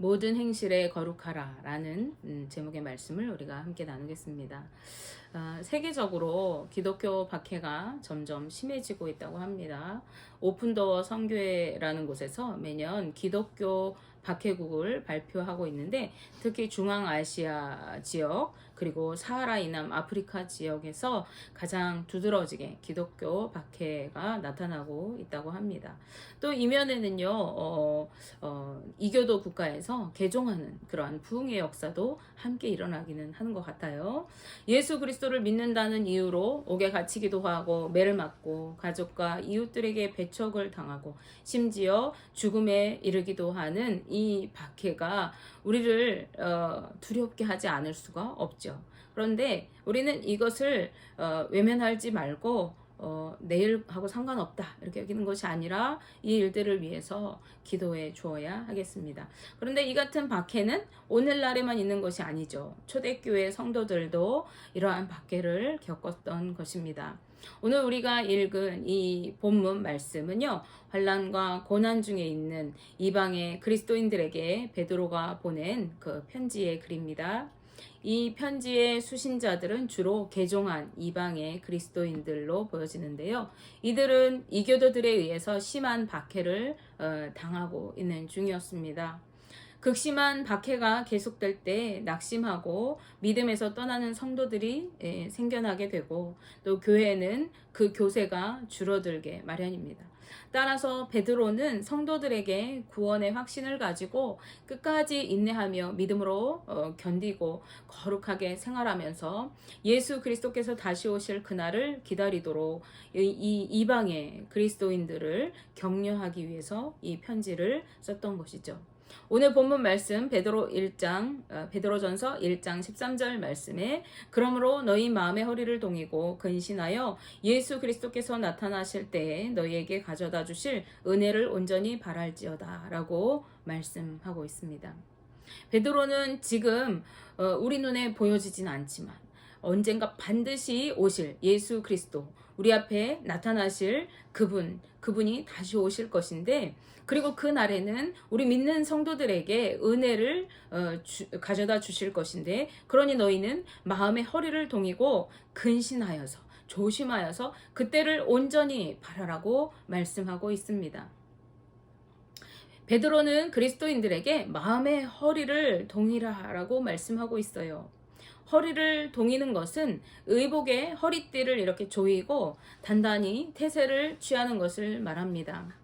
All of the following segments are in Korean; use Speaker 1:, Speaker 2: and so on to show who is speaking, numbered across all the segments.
Speaker 1: 모든 행실에 거룩하라 라는 제목의 말씀을 우리가 함께 나누겠습니다. 세계적으로 기독교 박해가 점점 심해지고 있다고 합니다. 오픈도어 선교회라는 곳에서 매년 기독교 박해국을 발표하고 있는데, 특히 중앙아시아 지역 그리고 사하라 이남 아프리카 지역에서 가장 두드러지게 기독교 박해가 나타나고 있다고 합니다. 또 이면에는요, 이교도 국가에서 개종하는 그러한 부흥의 역사도 함께 일어나기는 하는 것 같아요. 예수 그리스도를 믿는다는 이유로 옥에 갇히기도 하고, 매를 맞고, 가족과 이웃들에게 배척을 당하고, 심지어 죽음에 이르기도 하는 이 박해가 우리를 두렵게 하지 않을 수가 없죠. 그런데 우리는 이것을 외면하지 말고 내일하고 상관없다 이렇게 여기는 것이 아니라 이 일들을 위해서 기도해 주어야 하겠습니다. 그런데 이 같은 박해는 오늘날에만 있는 것이 아니죠. 초대교회 성도들도 이러한 박해를 겪었던 것입니다. 오늘 우리가 읽은 이 본문 말씀은요, 환난과 고난 중에 있는 이방의 그리스도인들에게 베드로가 보낸 그 편지의 글입니다. 이 편지의 수신자들은 주로 개종한 이방의 그리스도인들로 보여지는데요. 이들은 이교도들에 의해서 심한 박해를 당하고 있는 중이었습니다. 극심한 박해가 계속될 때 낙심하고 믿음에서 떠나는 성도들이 생겨나게 되고, 또 교회는 그 교세가 줄어들게 마련입니다. 따라서 베드로는 성도들에게 구원의 확신을 가지고 끝까지 인내하며 믿음으로 견디고 거룩하게 생활하면서 예수 그리스도께서 다시 오실 그날을 기다리도록 이 이방의 그리스도인들을 격려하기 위해서 이 편지를 썼던 것이죠. 오늘 본문 말씀 베드로전서 1장 13절 말씀에, 그러므로 너희 마음의 허리를 동이고 근신하여 예수 그리스도께서 나타나실 때에 너희에게 가져다 주실 은혜를 온전히 바랄지어다 라고 말씀하고 있습니다. 베드로는 지금 우리 눈에 보여지진 않지만 언젠가 반드시 오실 예수 그리스도, 우리 앞에 나타나실 그분이 다시 오실 것인데, 그리고 그 날에는 우리 믿는 성도들에게 은혜를 가져다 주실 것인데, 그러니 너희는 마음의 허리를 동이고 근신하여서 조심하여서 그때를 온전히 바라라고 말씀하고 있습니다. 베드로는 그리스도인들에게 마음의 허리를 동이라라고 말씀하고 있어요. 허리를 동이는 것은 의복의 허리띠를 이렇게 조이고 단단히 태세를 취하는 것을 말합니다.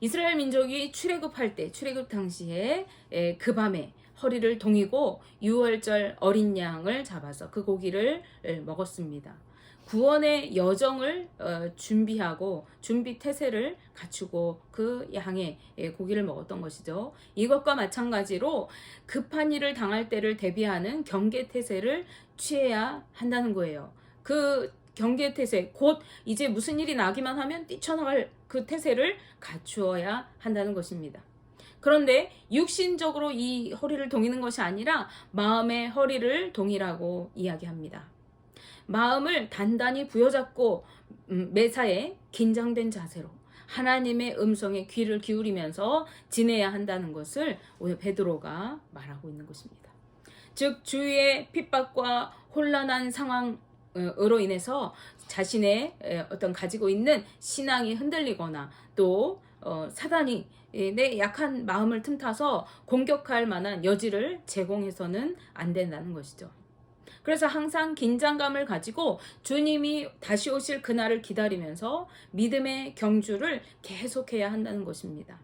Speaker 1: 이스라엘 민족이 출애굽할 때, 출애굽 당시에 그 밤에 허리를 동이고 유월절 어린 양을 잡아서 그 고기를 먹었습니다. 구원의 여정을 준비하고 준비 태세를 갖추고 그 양의 고기를 먹었던 것이죠. 이것과 마찬가지로 급한 일을 당할 때를 대비하는 경계 태세를 취해야 한다는 거예요. 그 경계 태세, 곧 이제 무슨 일이 나기만 하면 뛰쳐나갈 그 태세를 갖추어야 한다는 것입니다. 그런데 육신적으로 이 허리를 동이는 것이 아니라 마음의 허리를 동이라고 이야기합니다. 마음을 단단히 부여잡고 매사에 긴장된 자세로 하나님의 음성에 귀를 기울이면서 지내야 한다는 것을 오늘 베드로가 말하고 있는 것입니다. 즉, 주위의 핍박과 혼란한 상황으로 인해서 자신의 어떤 가지고 있는 신앙이 흔들리거나 또 사단이 내 약한 마음을 틈타서 공격할 만한 여지를 제공해서는 안 된다는 것이죠. 그래서 항상 긴장감을 가지고 주님이 다시 오실 그날을 기다리면서 믿음의 경주를 계속해야 한다는 것입니다.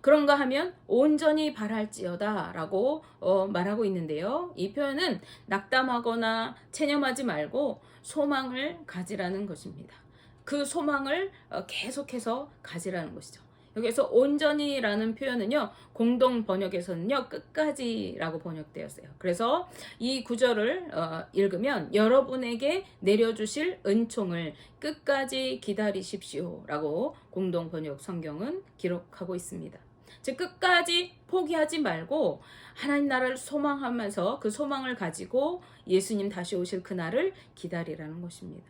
Speaker 1: 그런가 하면 온전히 바랄지어다 라고 말하고 있는데요. 이 표현은 낙담하거나 체념하지 말고 소망을 가지라는 것입니다. 그 소망을 계속해서 가지라는 것이죠. 여기서 온전히라는 표현은요, 공동 번역에서는요 끝까지라고 번역되었어요. 그래서 이 구절을 읽으면 여러분에게 내려주실 은총을 끝까지 기다리십시오 라고 공동 번역 성경은 기록하고 있습니다. 즉, 끝까지 포기하지 말고 하나님 나라를 소망하면서 그 소망을 가지고 예수님 다시 오실 그날을 기다리라는 것입니다.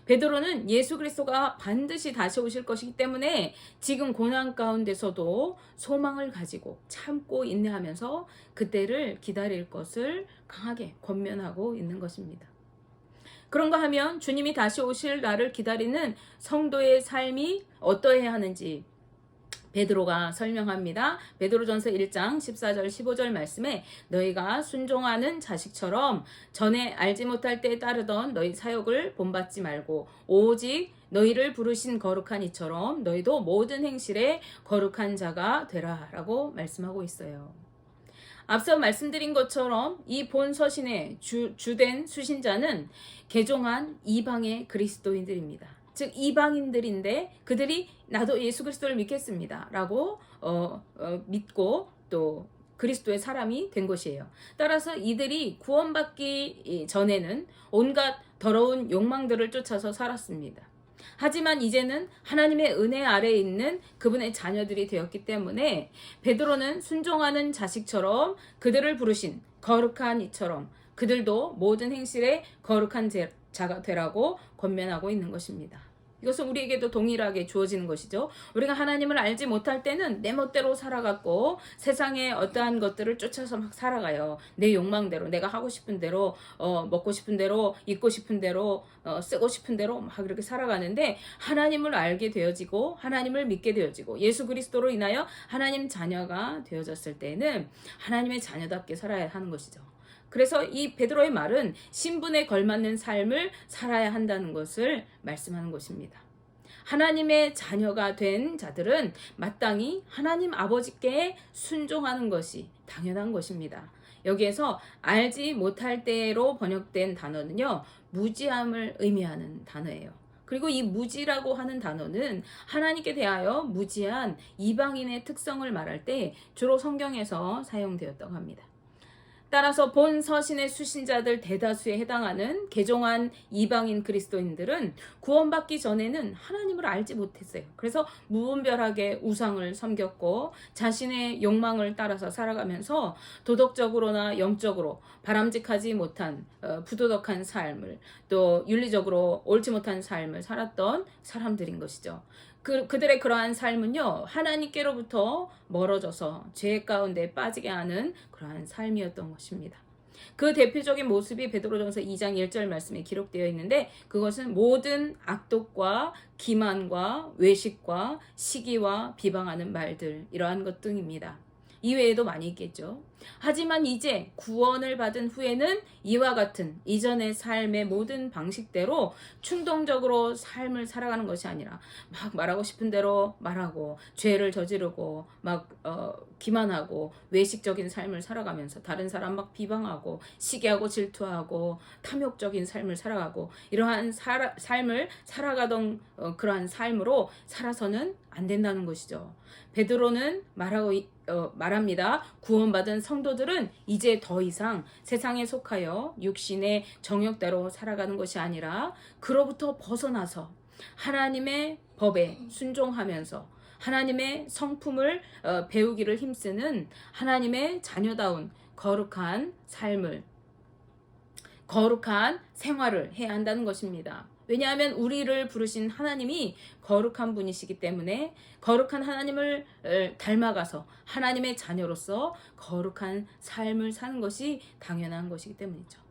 Speaker 1: 베드로는 예수 그리스도가 반드시 다시 오실 것이기 때문에 지금 고난 가운데서도 소망을 가지고 참고 인내하면서 그때를 기다릴 것을 강하게 권면하고 있는 것입니다. 그런가 하면 주님이 다시 오실 날을 기다리는 성도의 삶이 어떠해야 하는지 베드로가 설명합니다. 베드로전서 1장 14절 15절 말씀에 너희가 순종하는 자식처럼 전에 알지 못할 때 따르던 너희 사역을 본받지 말고 오직 너희를 부르신 거룩한 이처럼 너희도 모든 행실에 거룩한 자가 되라 라고 말씀하고 있어요. 앞서 말씀드린 것처럼 이 본 서신의 주된 수신자는 개종한 이방의 그리스도인들입니다. 즉 이방인들인데 그들이 나도 예수 그리스도를 믿겠습니다 라고 믿고 또 그리스도의 사람이 된 것이에요. 따라서 이들이 구원받기 전에는 온갖 더러운 욕망들을 쫓아서 살았습니다. 하지만 이제는 하나님의 은혜 아래에 있는 그분의 자녀들이 되었기 때문에 베드로는 순종하는 자식처럼 그들을 부르신 거룩한 이처럼 그들도 모든 행실에 거룩한 자가 되라고 권면하고 있는 것입니다. 이것은 우리에게도 동일하게 주어지는 것이죠. 우리가 하나님을 알지 못할 때는 내 멋대로 살아갔고 세상의 어떠한 것들을 쫓아서 막 살아가요. 내 욕망대로, 내가 하고 싶은 대로, 먹고 싶은 대로, 입고 싶은 대로, 쓰고 싶은 대로 막 그렇게 살아가는데 하나님을 알게 되어지고 하나님을 믿게 되어지고 예수 그리스도로 인하여 하나님 자녀가 되어졌을 때는 하나님의 자녀답게 살아야 하는 것이죠. 그래서 이 베드로의 말은 신분에 걸맞는 삶을 살아야 한다는 것을 말씀하는 것입니다. 하나님의 자녀가 된 자들은 마땅히 하나님 아버지께 순종하는 것이 당연한 것입니다. 여기에서 알지 못할 때로 번역된 단어는요, 무지함을 의미하는 단어예요. 그리고 이 무지라고 하는 단어는 하나님께 대하여 무지한 이방인의 특성을 말할 때 주로 성경에서 사용되었다고 합니다. 따라서 본 서신의 수신자들 대다수에 해당하는 개종한 이방인 그리스도인들은 구원받기 전에는 하나님을 알지 못했어요. 그래서 무분별하게 우상을 섬겼고 자신의 욕망을 따라서 살아가면서 도덕적으로나 영적으로 바람직하지 못한 부도덕한 삶을 또 윤리적으로 옳지 못한 삶을 살았던 사람들인 것이죠. 그들의 그러한 삶은요, 하나님께로부터 멀어져서 죄 가운데 빠지게 하는 그러한 삶이었던 것입니다. 그 대표적인 모습이 베드로전서 2장 1절 말씀에 기록되어 있는데 그것은 모든 악독과 기만과 외식과 시기와 비방하는 말들 이러한 것 등입니다. 이외에도 많이 있겠죠. 하지만 이제 구원을 받은 후에는 이와 같은 이전의 삶의 모든 방식대로 충동적으로 삶을 살아가는 것이 아니라 막 말하고 싶은 대로 말하고 죄를 저지르고 막 기만하고 외식적인 삶을 살아가면서 다른 사람 막 비방하고 시기하고 질투하고 탐욕적인 삶을 살아가고 이러한 삶을 살아가던 그러한 삶으로 살아서는 안 된다는 것이죠. 베드로는 말합니다. 구원받은 성도들은 이제 더 이상 세상에 속하여 육신의 정욕대로 살아가는 것이 아니라 그로부터 벗어나서 하나님의 법에 순종하면서 하나님의 성품을 배우기를 힘쓰는 하나님의 자녀다운 거룩한 삶을 거룩한 생활을 해야 한다는 것입니다. 왜냐하면 우리를 부르신 하나님이 거룩한 분이시기 때문에 거룩한 하나님을 닮아가서 하나님의 자녀로서 거룩한 삶을 사는 것이 당연한 것이기 때문이죠.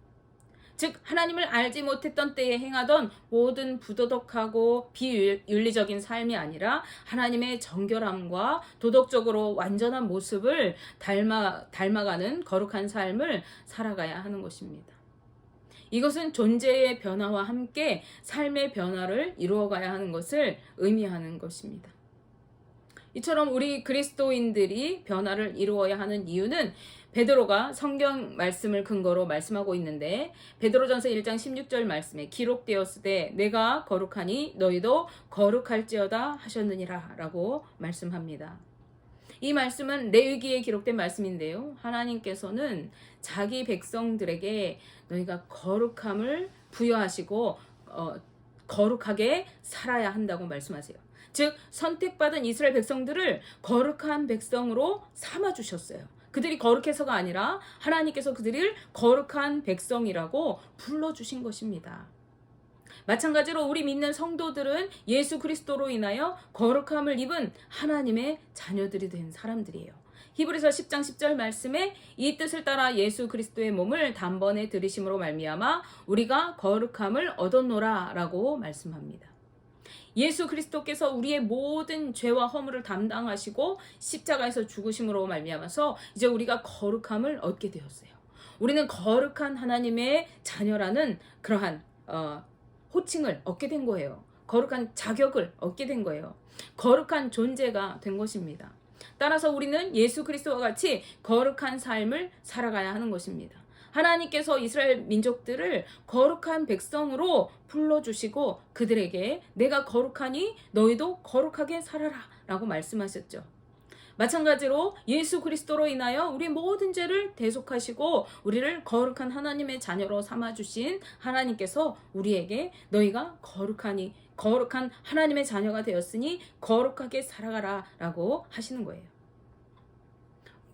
Speaker 1: 즉 하나님을 알지 못했던 때에 행하던 모든 부도덕하고 비윤리적인 삶이 아니라 하나님의 정결함과 도덕적으로 완전한 모습을 닮아가는 거룩한 삶을 살아가야 하는 것입니다. 이것은 존재의 변화와 함께 삶의 변화를 이루어가야 하는 것을 의미하는 것입니다. 이처럼 우리 그리스도인들이 변화를 이루어야 하는 이유는 베드로가 성경 말씀을 근거로 말씀하고 있는데 베드로전서 1장 16절 말씀에 기록되었을 때 내가 거룩하니 너희도 거룩할지어다 하셨느니라 라고 말씀합니다. 이 말씀은 레위기에 기록된 말씀인데요. 하나님께서는 자기 백성들에게 너희가 거룩함을 부여하시고 거룩하게 살아야 한다고 말씀하세요. 즉 선택받은 이스라엘 백성들을 거룩한 백성으로 삼아주셨어요. 그들이 거룩해서가 아니라 하나님께서 그들을 거룩한 백성이라고 불러주신 것입니다. 마찬가지로 우리 믿는 성도들은 예수 그리스도로 인하여 거룩함을 입은 하나님의 자녀들이 된 사람들이에요. 히브리서 10장 10절 말씀에 이 뜻을 따라 예수 그리스도의 몸을 단번에 들이심으로 말미암아 우리가 거룩함을 얻었노라 라고 말씀합니다. 예수 그리스도께서 우리의 모든 죄와 허물을 담당하시고 십자가에서 죽으심으로 말미암아서 이제 우리가 거룩함을 얻게 되었어요. 우리는 거룩한 하나님의 자녀라는 그러한 호칭을 얻게 된 거예요. 거룩한 자격을 얻게 된 거예요. 거룩한 존재가 된 것입니다. 따라서 우리는 예수 그리스도와 같이 거룩한 삶을 살아가야 하는 것입니다. 하나님께서 이스라엘 민족들을 거룩한 백성으로 불러주시고 그들에게 내가 거룩하니 너희도 거룩하게 살아라 라고 말씀하셨죠. 마찬가지로 예수 그리스도로 인하여 우리 모든 죄를 대속하시고 우리를 거룩한 하나님의 자녀로 삼아주신 하나님께서 우리에게 너희가 거룩한 하나님의 자녀가 되었으니 거룩하게 살아가라 라고 하시는 거예요.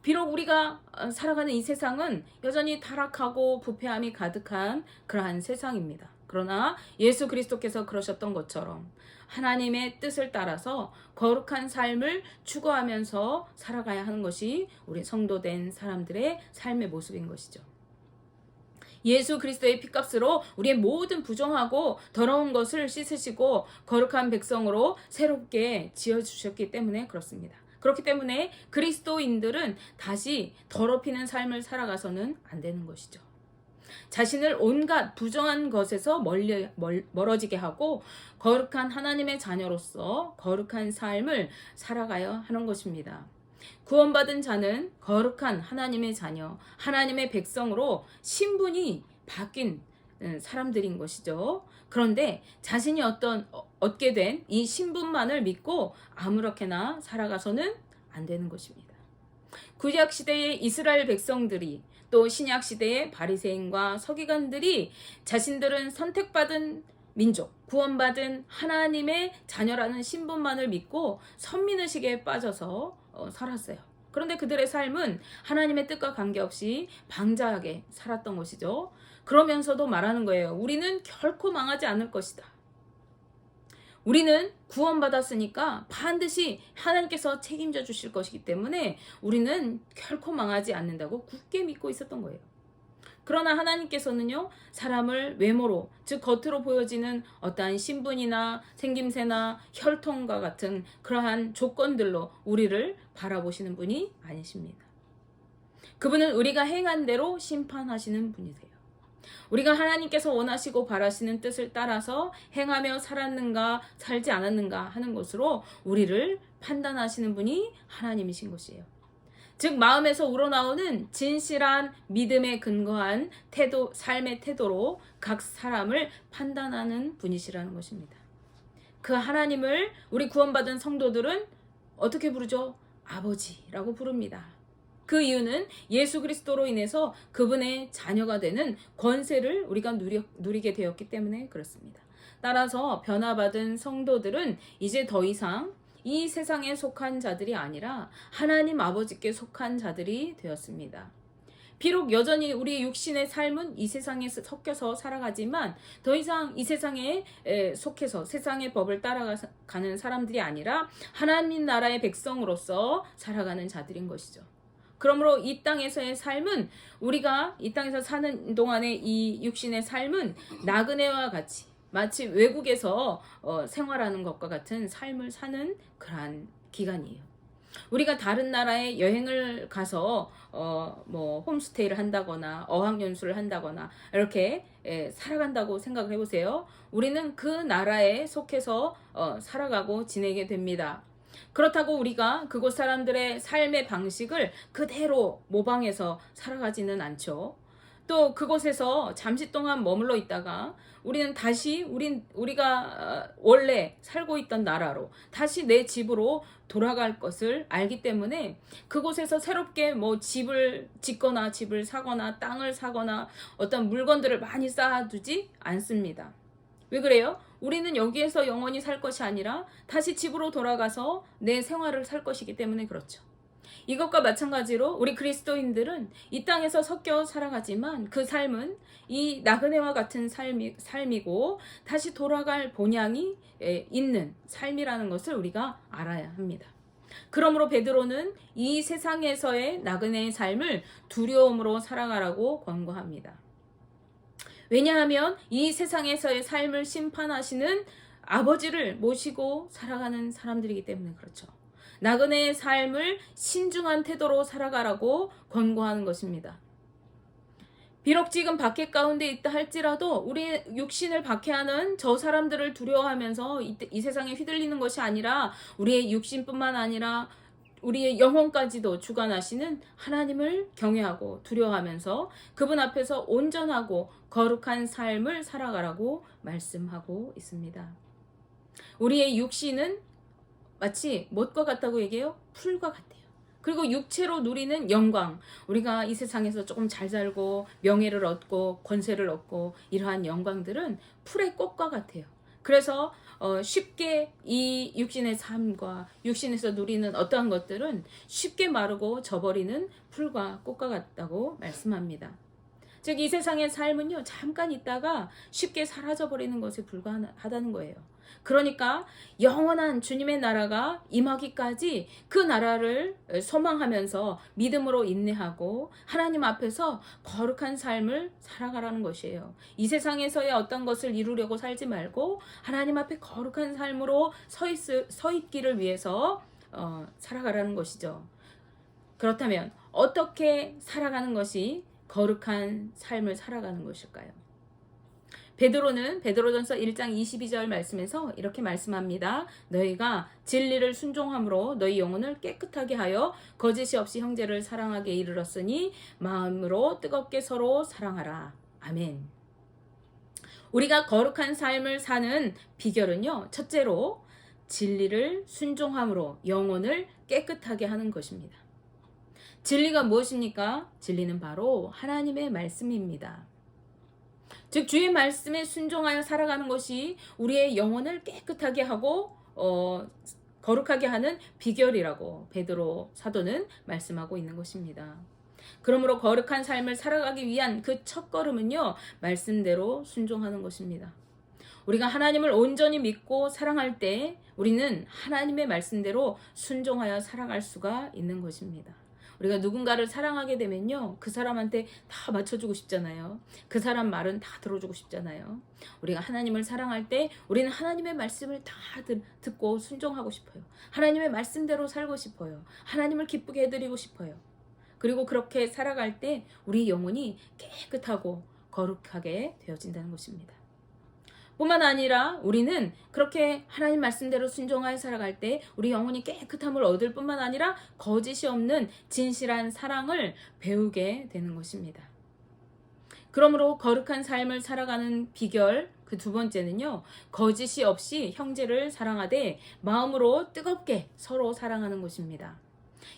Speaker 1: 비록 우리가 살아가는 이 세상은 여전히 타락하고 부패함이 가득한 그러한 세상입니다. 그러나 예수 그리스도께서 그러셨던 것처럼 하나님의 뜻을 따라서 거룩한 삶을 추구하면서 살아가야 하는 것이 우리 성도된 사람들의 삶의 모습인 것이죠. 예수 그리스도의 피값으로 우리의 모든 부정하고 더러운 것을 씻으시고 거룩한 백성으로 새롭게 지어주셨기 때문에 그렇습니다. 그렇기 때문에 그리스도인들은 다시 더럽히는 삶을 살아가서는 안 되는 것이죠. 자신을 온갖 부정한 것에서 멀어지게 하고 거룩한 하나님의 자녀로서 거룩한 삶을 살아가야 하는 것입니다. 구원받은 자는 거룩한 하나님의 자녀, 하나님의 백성으로 신분이 바뀐 사람들인 것이죠. 그런데 자신이 얻게 된 이 신분만을 믿고 아무렇게나 살아가서는 안 되는 것입니다. 구약 시대의 이스라엘 백성들이 또 신약 시대의 바리새인과 서기관들이 자신들은 선택받은 민족, 구원받은 하나님의 자녀라는 신분만을 믿고 선민의식에 빠져서 살았어요. 그런데 그들의 삶은 하나님의 뜻과 관계없이 방자하게 살았던 것이죠. 그러면서도 말하는 거예요. 우리는 결코 망하지 않을 것이다. 우리는 구원받았으니까 반드시 하나님께서 책임져 주실 것이기 때문에 우리는 결코 망하지 않는다고 굳게 믿고 있었던 거예요. 그러나 하나님께서는요, 사람을 외모로, 즉 겉으로 보여지는 어떠한 신분이나 생김새나 혈통과 같은 그러한 조건들로 우리를 바라보시는 분이 아니십니다. 그분은 우리가 행한 대로 심판하시는 분이세요. 우리가 하나님께서 원하시고 바라시는 뜻을 따라서 행하며 살았는가 살지 않았는가 하는 것으로 우리를 판단하시는 분이 하나님이신 것이에요. 즉 마음에서 우러나오는 진실한 믿음에 근거한 태도, 삶의 태도로 각 사람을 판단하는 분이시라는 것입니다. 그 하나님을 우리 구원받은 성도들은 어떻게 부르죠? 아버지라고 부릅니다. 그 이유는 예수 그리스도로 인해서 그분의 자녀가 되는 권세를 우리가 누리게 되었기 때문에 그렇습니다. 따라서 변화받은 성도들은 이제 더 이상 이 세상에 속한 자들이 아니라 하나님 아버지께 속한 자들이 되었습니다. 비록 여전히 우리 육신의 삶은 이 세상에 섞여서 살아가지만 더 이상 이 세상에 속해서 세상의 법을 따라가는 사람들이 아니라 하나님 나라의 백성으로서 살아가는 자들인 것이죠. 그러므로 이 땅에서의 삶은 우리가 이 땅에서 사는 동안의 이 육신의 삶은 나그네와 같이 마치 외국에서 생활하는 것과 같은 삶을 사는 그러한 기간이에요. 우리가 다른 나라에 여행을 가서 홈스테이를 한다거나 어학연수를 한다거나 이렇게 살아간다고 생각을 해보세요. 우리는 그 나라에 속해서 살아가고 지내게 됩니다. 그렇다고 우리가 그곳 사람들의 삶의 방식을 그대로 모방해서 살아가지는 않죠. 또 그곳에서 잠시 동안 머물러 있다가 우리는 다시 우리가 원래 살고 있던 나라로 다시 내 집으로 돌아갈 것을 알기 때문에 그곳에서 새롭게 집을 짓거나 집을 사거나 땅을 사거나 어떤 물건들을 많이 쌓아두지 않습니다. 왜 그래요? 우리는 여기에서 영원히 살 것이 아니라 다시 집으로 돌아가서 내 생활을 살 것이기 때문에 그렇죠. 이것과 마찬가지로 우리 그리스도인들은 이 땅에서 섞여 살아가지만 그 삶은 이 나그네와 같은 삶이고 다시 돌아갈 본향이 있는 삶이라는 것을 우리가 알아야 합니다. 그러므로 베드로는 이 세상에서의 나그네의 삶을 두려움으로 살아가라고 권고합니다. 왜냐하면 이 세상에서의 삶을 심판하시는 아버지를 모시고 살아가는 사람들이기 때문에 그렇죠. 나그네의 삶을 신중한 태도로 살아가라고 권고하는 것입니다. 비록 지금 박해 가운데 있다 할지라도 우리 육신을 박해하는 저 사람들을 두려워하면서 이 세상에 휘둘리는 것이 아니라 우리의 육신뿐만 아니라 우리의 영혼까지도 주관하시는 하나님을 경외하고 두려워하면서 그분 앞에서 온전하고 거룩한 삶을 살아가라고 말씀하고 있습니다. 우리의 육신은 마치 못과 같다고 얘기해요? 풀과 같아요. 그리고 육체로 누리는 영광, 우리가 이 세상에서 조금 잘 살고 명예를 얻고 권세를 얻고 이러한 영광들은 풀의 꽃과 같아요. 그래서 쉽게 이 육신의 삶과 육신에서 누리는 어떠한 것들은 쉽게 마르고 져버리는 풀과 꽃과 같다고 말씀합니다. 즉 이 세상의 삶은요, 잠깐 있다가 쉽게 사라져버리는 것에 불과하다는 거예요. 그러니까 영원한 주님의 나라가 임하기까지 그 나라를 소망하면서 믿음으로 인내하고 하나님 앞에서 거룩한 삶을 살아가라는 것이에요. 이 세상에서의 어떤 것을 이루려고 살지 말고 하나님 앞에 거룩한 삶으로 서 있기를 위해서 살아가라는 것이죠. 그렇다면 어떻게 살아가는 것이 거룩한 삶을 살아가는 것일까요? 베드로는 베드로전서 1장 22절 말씀에서 이렇게 말씀합니다. 너희가 진리를 순종함으로 너희 영혼을 깨끗하게 하여 거짓이 없이 형제를 사랑하게 이르렀으니 마음으로 뜨겁게 서로 사랑하라. 아멘. 우리가 거룩한 삶을 사는 비결은요, 첫째로 진리를 순종함으로 영혼을 깨끗하게 하는 것입니다. 진리가 무엇입니까? 진리는 바로 하나님의 말씀입니다. 즉 주의 말씀에 순종하여 살아가는 것이 우리의 영혼을 깨끗하게 하고 거룩하게 하는 비결이라고 베드로 사도는 말씀하고 있는 것입니다. 그러므로 거룩한 삶을 살아가기 위한 그 첫걸음은요, 말씀대로 순종하는 것입니다. 우리가 하나님을 온전히 믿고 사랑할 때 우리는 하나님의 말씀대로 순종하여 살아갈 수가 있는 것입니다. 우리가 누군가를 사랑하게 되면요, 그 사람한테 다 맞춰주고 싶잖아요. 그 사람 말은 다 들어주고 싶잖아요. 우리가 하나님을 사랑할 때 우리는 하나님의 말씀을 다 듣고 순종하고 싶어요. 하나님의 말씀대로 살고 싶어요. 하나님을 기쁘게 해드리고 싶어요. 그리고 그렇게 살아갈 때 우리 영혼이 깨끗하고 거룩하게 되어진다는 것입니다. 뿐만 아니라 우리는 그렇게 하나님 말씀대로 순종하여 살아갈 때 우리 영혼이 깨끗함을 얻을 뿐만 아니라 거짓이 없는 진실한 사랑을 배우게 되는 것입니다. 그러므로 거룩한 삶을 살아가는 비결 그 두 번째는요, 거짓이 없이 형제를 사랑하되 마음으로 뜨겁게 서로 사랑하는 것입니다.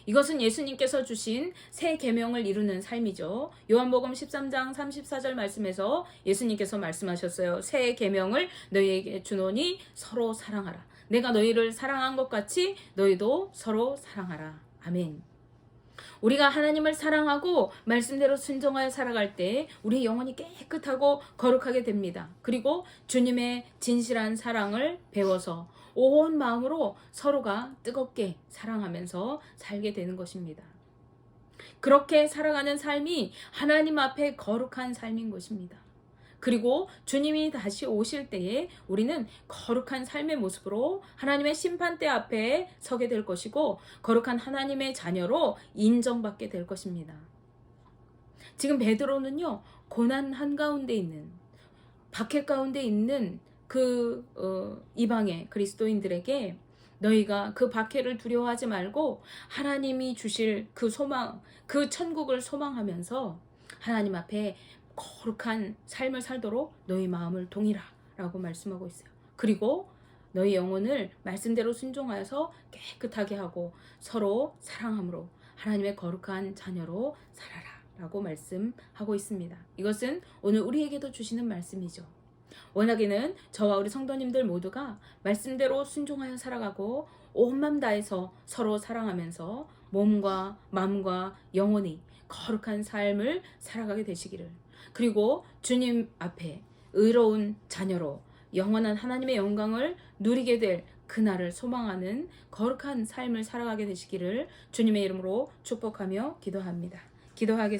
Speaker 1: 이것은 예수님께서 주신 새 계명을 이루는 삶이죠. 요한복음 13장 34절 말씀에서 예수님께서 말씀하셨어요. 새 계명을 너희에게 주노니 서로 사랑하라. 내가 너희를 사랑한 것 같이 너희도 서로 사랑하라. 아멘. 우리가 하나님을 사랑하고 말씀대로 순종하여 살아갈 때 우리의 영혼이 깨끗하고 거룩하게 됩니다. 그리고 주님의 진실한 사랑을 배워서 온 마음으로 서로가 뜨겁게 사랑하면서 살게 되는 것입니다. 그렇게 살아가는 삶이 하나님 앞에 거룩한 삶인 것입니다. 그리고 주님이 다시 오실 때에 우리는 거룩한 삶의 모습으로 하나님의 심판대 앞에 서게 될 것이고 거룩한 하나님의 자녀로 인정받게 될 것입니다. 지금 베드로는요, 고난 한가운데 있는, 박해 가운데 있는 그 이방의 그리스도인들에게 너희가 그 박해를 두려워하지 말고 하나님이 주실 그 소망, 그 천국을 소망하면서 하나님 앞에 거룩한 삶을 살도록 너희 마음을 동이라 라고 말씀하고 있어요. 그리고 너희 영혼을 말씀대로 순종하여서 깨끗하게 하고 서로 사랑함으로 하나님의 거룩한 자녀로 살아라 라고 말씀하고 있습니다. 이것은 오늘 우리에게도 주시는 말씀이죠. 원하기는 저와 우리 성도님들 모두가 말씀대로 순종하여 살아가고 온 맘 다해서 서로 사랑하면서 몸과 마음과 영혼이 거룩한 삶을 살아가게 되시기를, 그리고 주님 앞에 의로운 자녀로 영원한 하나님의 영광을 누리게 될 그날을 소망하는 거룩한 삶을 살아가게 되시기를 주님의 이름으로 축복하며 기도합니다. 기도하겠습니다.